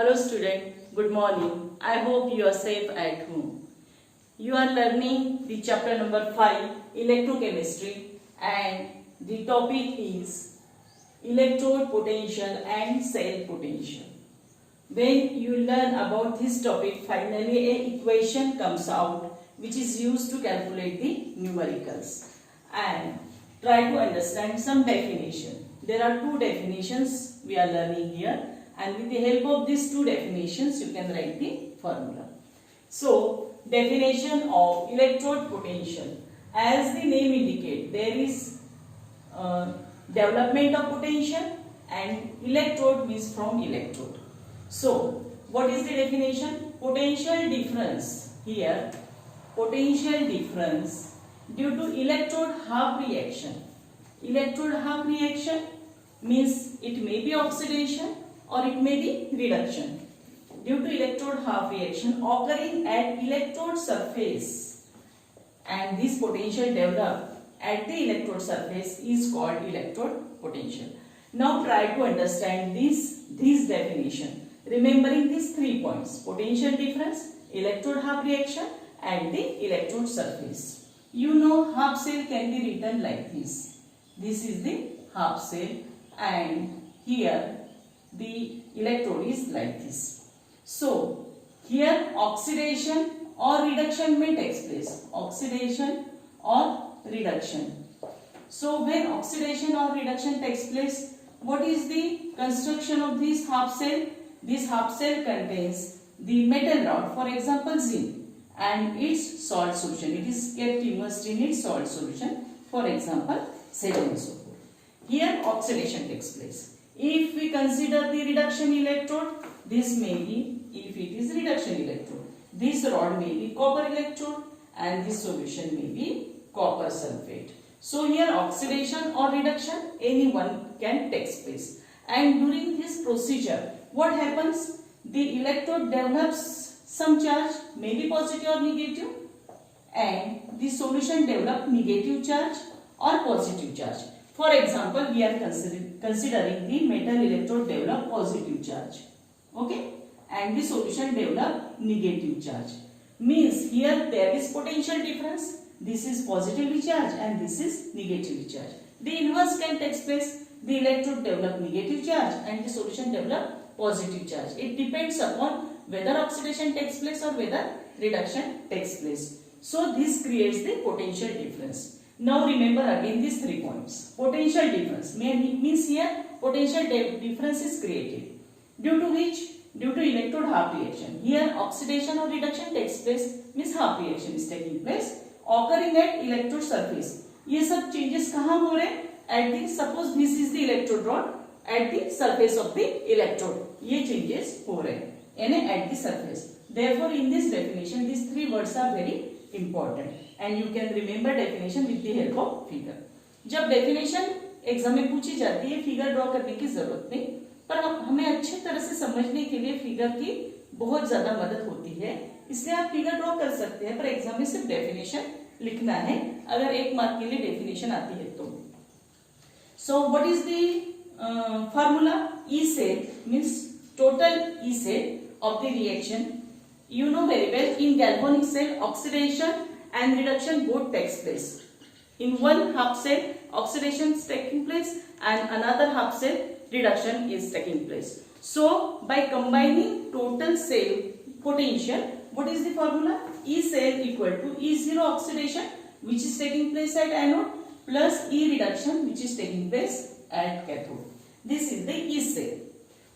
Hello student, good morning. I hope you are safe at home. You are learning the chapter number 5 electrochemistry and the topic is electrode potential and cell potential. When you learn about this topic, finally an equation comes out which is used to calculate the numericals and try to understand some definition. There are two definitions we are learning here, and with the help of these two definitions you can write the formula. So, definition of electrode potential. As the name indicates, there is development of potential and electrode means from electrode. So, what is the definition? Potential difference here, potential difference due to electrode half reaction. Electrode half reaction means it may be oxidation or it may be reduction. Due to electrode half reaction occurring at electrode surface, and this potential developed at the electrode surface is called electrode potential. Now try to understand this definition, remembering these 3 points: potential difference, electrode half reaction and the electrode surface. You know half cell can be written like this. This is the half cell and here the electrode is like this. So here oxidation or reduction may take place. Oxidation or reduction. So when oxidation or reduction takes place, what is the construction of this half cell? This half cell contains the metal rod, for example zinc, and its salt solution. It is kept immersed in its salt solution, for example Zn-SO4. Here oxidation takes place. If we consider the reduction electrode, this may be, if it is reduction electrode, this rod may be copper electrode and this solution may be copper sulfate. So here oxidation or reduction, any one can take place. And during this procedure, what happens? The electrode develops some charge, maybe positive or negative, and the solution develops negative charge or positive charge. For example, we are considering the metal electrode develop positive charge, okay, and the solution develop negative charge. Means here there is potential difference. This is positively charged and this is negatively charged. The inverse can take place. The electrode develop negative charge and the solution develop positive charge. It depends upon whether oxidation takes place or whether reduction takes place. So this creates the potential difference. Now remember again these 3 points. Potential difference means here potential difference is created. Due to which? Due to electrode half reaction. Here oxidation or reduction takes place, means half reaction is taking place occurring at electrode surface. ये सब changes कहाँ हो रहे हैं? At the, suppose this is the electrode rod, at the surface of the electrode. ये changes हो रहे हैं, यानी at the surface. Therefore, in this definition, these 3 words are very important, and you can remember definition with the help of figure. जब definition exam में पूछी जाती है, फिगर ड्रॉ करने की जरूरत नहीं, पर हमें अच्छी तरह से समझने के लिए फिगर की बहुत ज्यादा मदद होती है, इसलिए आप फिगर ड्रॉ कर सकते हैं, पर एग्जाम में सिर्फ डेफिनेशन लिखना है अगर 1 मार्क के लिए डेफिनेशन आती है तो. So what is the formula? E cell means total E cell of the reaction. You know very well, in galvanic cell oxidation and reduction both takes place. In one half cell oxidation is taking place and another half cell reduction is taking place. So by combining total cell potential, what is the formula? E cell equal to E0 oxidation which is taking place at anode plus E reduction which is taking place at cathode. This is the E cell.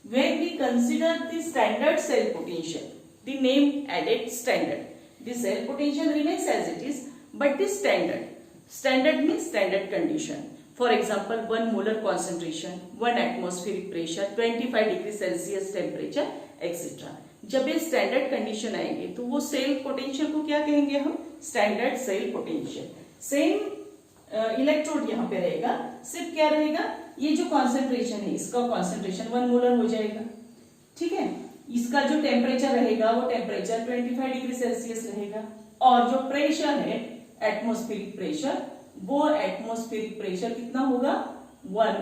When we consider the standard cell potential, the name added standard. The cell potential remains as it is, but the standard means standard condition. For example, 1 molar concentration, 1 atmospheric pressure, 25 degree Celsius temperature, etc. जब ये standard condition आएंगे तो वो cell potential को क्या कहेंगे हम? Standard cell potential. Same electrode यहाँ पे रहेगा, सिर्फ क्या रहेगा, ये जो कॉन्सेंट्रेशन है इसका कॉन्सेंट्रेशन 1 मोलर हो जाएगा, ठीक है. इसका जो टेम्परेचर रहेगा वो टेम्परेचर 25 डिग्री सेल्सियस रहेगा, और जो प्रेशर है एटमॉस्फेरिक प्रेशर, वो एटमॉस्फेरिक प्रेशर कितना होगा? 1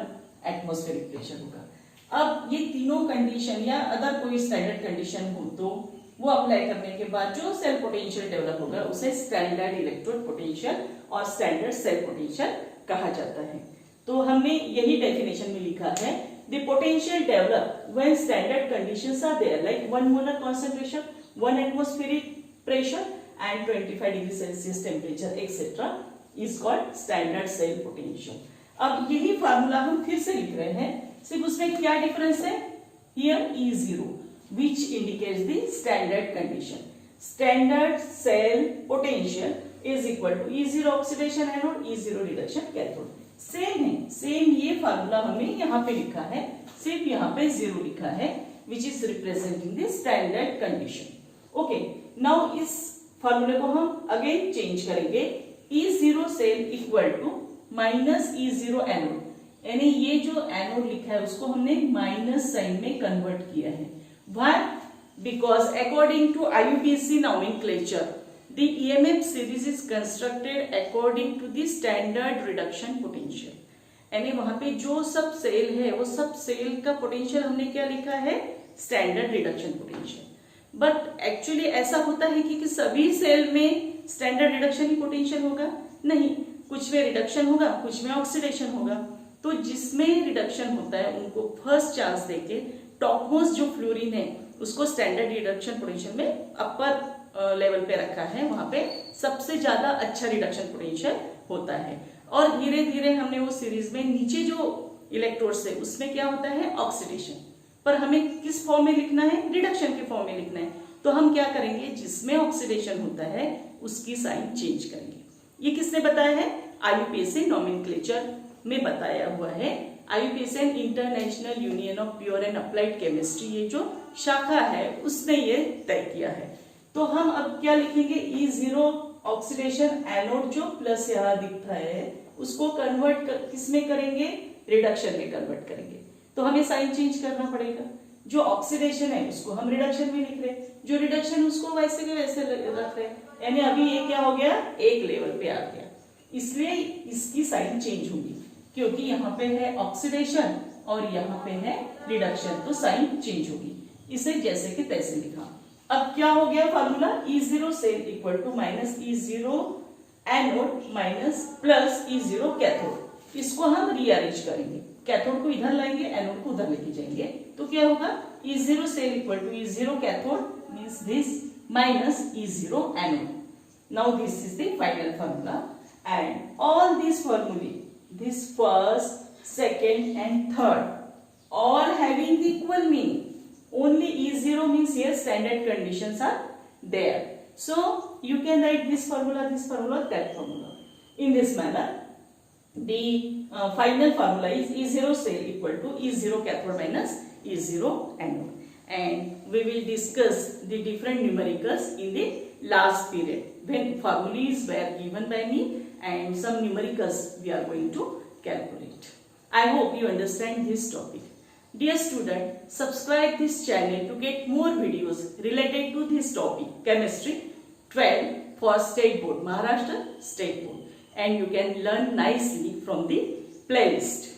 एटमॉस्फेरिक प्रेशर होगा. अब ये तीनों कंडीशन या अदर कोई स्टैंडर्ड कंडीशन हो तो वो अप्लाई करने के बाद जो सेल पोटेंशियल डेवलप होगा उसे स्टैंडर्ड इलेक्ट्रोड पोटेंशियल और स्टैंडर्ड सेल पोटेंशियल कहा जाता है। तो हमने यही डेफिनेशन में लिखा है, the potential develop when standard conditions are there like 1 molar concentration, 1 atmospheric pressure and 25 degree Celsius temperature etcetera is called standard cell potential. अब यही फार्मूला हम फिर से लिख रहे हैं, सिर्फ उसमें क्या डिफरेंस है, here E0 which indicates the standard condition. Standard cell potential is equal to E0 oxidation anode, E0 reduction cathode. Same है, सेम ये फार्मूला हमने यहाँ पे लिखा है, सिर्फ यहाँ पे 0 लिखा है which is representing the standard condition. Okay, now इस फार्मूले को हम अगेन चेंज करेंगे, E0 cell equal to minus E0 anode, यानी ये जो एनोड लिखा है उसको हमने माइनस साइन में कन्वर्ट किया है। Why? Because according to IUPAC nomenclature, the EMF series is constructed according to the standard reduction potential. यानी वहां पे जो सब सेल है वो सब सेल का पोटेंशियल हमने क्या लिखा है, standard reduction potential. But actually ऐसा होता है कि सभी सेल में स्टैंडर्ड रिडक्शन ही पोटेंशियल होगा? नहीं, कुछ में रिडक्शन होगा, कुछ में ऑक्सीडेशन होगा। तो जिसमें रिडक्शन होता है उनको फर्स्ट चांस देके टॉपमोस्ट जो फ्लोरीन है उसको स्टैंडर्ड रिडक्शन पोटेंशियल में अपर लेवल पे रखा है, वहां पे सबसे ज्यादा अच्छा रिडक्शन पोटेंशियल होता है। और धीरे धीरे हमने वो सीरीज में नीचे जो इलेक्ट्रोड्स है उसमें क्या होता है, ऑक्सीडेशन, पर हमें किस फॉर्म में लिखना है, रिडक्शन के फॉर्म में लिखना है। तो हम क्या करेंगे, जिसमें ऑक्सीडेशन होता है उसकी साइन चेंज करेंगे। ये किसने बताया है, IUPAC नॉमेनक्लेचर में बताया हुआ है। IUPAC international union of pure and applied chemistry, ये जो शाखा है उसने ये तय किया है। तो हम अब क्या लिखेंगे, E0 ऑक्सीडेशन एनोड जो प्लस यहाँ दिखता है उसको कन्वर्ट किसमें करेंगे, रिडक्शन में कन्वर्ट करेंगे। तो हमें साइन चेंज करना पड़ेगा, जो ऑक्सीडेशन है उसको हम रिडक्शन में लिख रहे, जो रिडक्शन उसको वैसे के वैसे रख रहे, यानी अभी ये क्या हो गया, एक लेवल पे आ गया, इसलिए इसकी साइन चेंज होगी क्योंकि यहाँ पे है ऑक्सीडेशन और यहाँ पे है रिडक्शन, तो साइन चेंज होगी। इसे जैसे कि तैसे लिखा। अब क्या हो गया formula, E0 cell equal to minus E0 anode minus plus E0 cathode. इसको हम रीअरेंज करेंगे, कैथोड को इधर लाएंगे, एनोड को उधर लेके जाएंगे, तो क्या होगा, E0 cell equal to E0 cathode means this minus E0 anode. Now this is the final formula and all these formulae, this first, second and third, all having the equal meaning. Only E0 means here standard conditions are there. So you can write this formula, that formula. In this manner, the final formula is E0 cell equal to E0 cathode minus E0 anode. And we will discuss the different numericals in the last period when formulas were given by me and some numericals we are going to calculate. I hope you understand this topic. Dear student, subscribe this channel to get more videos related to this topic, chemistry 12 for State Board, Maharashtra State Board, and you can learn nicely from the playlist.